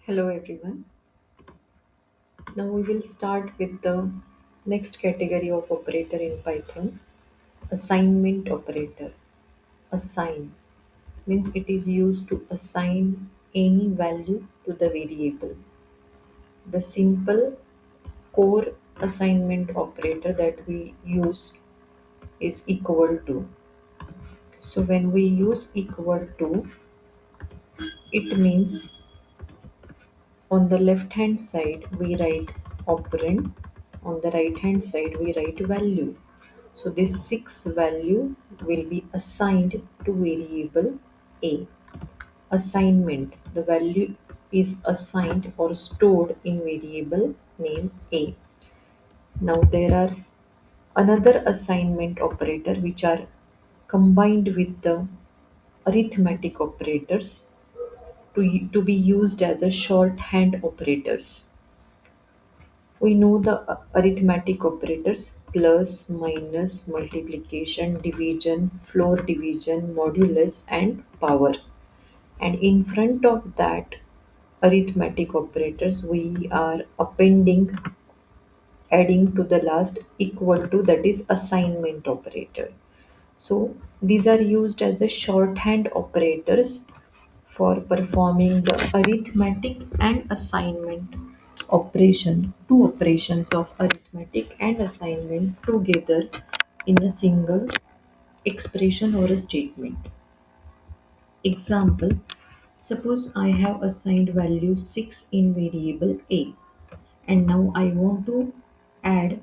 Hello everyone. Now we will start with the next category of operator in Python, assignment operator. Assign means it is used to assign any value to the variable. The simple core assignment operator that we use is equal to. So when we use equal to, it means on the left hand side we write operand, on the right hand side we write value. So this 6 value will be assigned to variable A. Assignment, the value is assigned or stored in variable name A. Now there are another assignment operator which are combined with the arithmetic operators to be used as a shorthand operators. We know the arithmetic operators plus, minus, multiplication, division, floor division, modulus, and power. And in front of that arithmetic operators, we are adding to the last equal to, that is assignment operator. So these are used as a shorthand operators for performing the arithmetic and assignment operation, two operations of arithmetic and assignment together in a single expression or a statement. Example, suppose I have assigned value 6 in variable A and now I want to add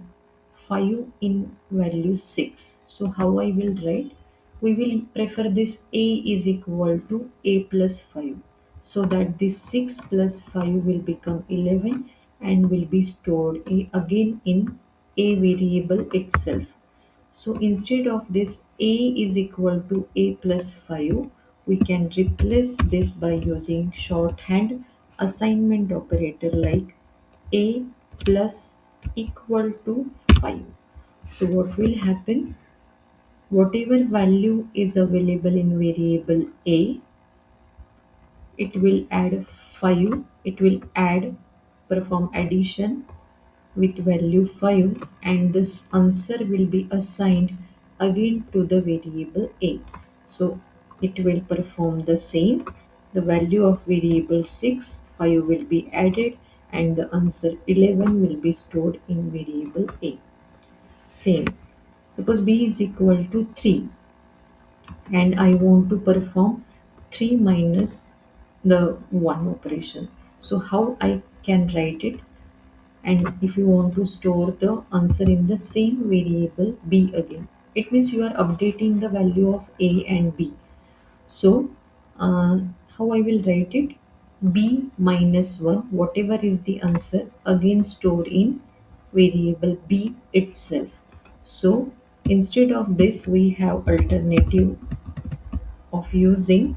5 in value 6. So how I will write? We will prefer this A is equal to A plus 5, so that this 6 plus 5 will become 11 and will be stored again in A variable itself. So instead of this A is equal to A plus 5, we can replace this by using shorthand assignment operator like A plus equal to 5. So what will happen? Whatever value is available in variable A, it will add 5, it will perform addition with value 5, and this answer will be assigned again to the variable A. So it will perform the same. The value of variable 6, 5 will be added and the answer 11 will be stored in variable A. Same. Suppose B is equal to 3 and I want to perform 3 minus the 1 operation. So how I can write it? And if you want to store the answer in the same variable B again, it means you are updating the value of A and B. So uh, how I will write it? B minus 1, whatever is the answer, again stored in variable B itself. So instead of this we have alternative of using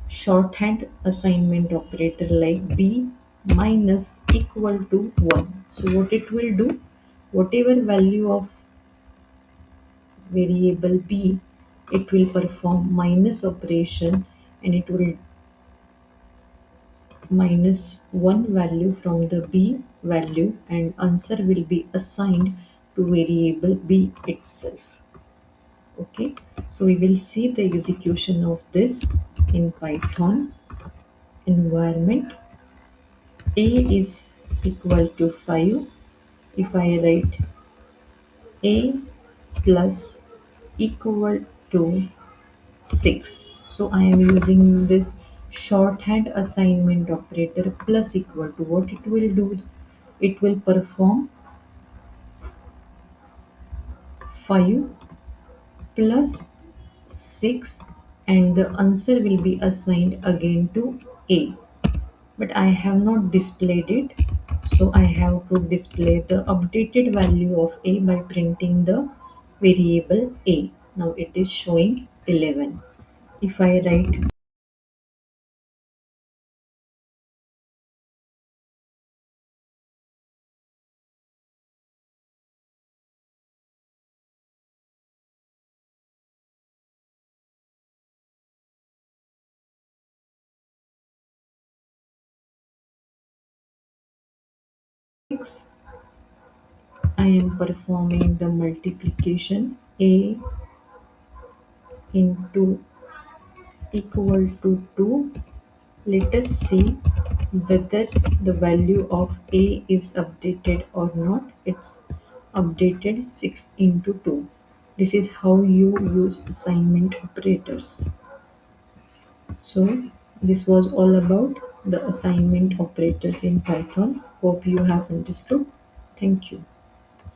shorthand assignment operator like B minus equal to 1. So what it will do, whatever value of variable B, it will perform minus operation and it will minus 1 value from the B value and answer will be assigned to variable B itself. Okay, so we will see the execution of this in Python environment. A is equal to 5. If I write A plus equal to 6. So I am using this shorthand assignment operator plus equal to. What it will do? It will perform 5 plus 6 and the answer will be assigned again to A. But I have not displayed it, so I have to display the updated value of A by printing the variable A. Now it is showing 11. If I write 6. I am performing the multiplication a into equal to 2. Let us see whether the value of a is updated or not. It's updated 6 into 2. This is how you use assignment operators. So this was all about the assignment operators in Python. Hope you have understood. Thank you.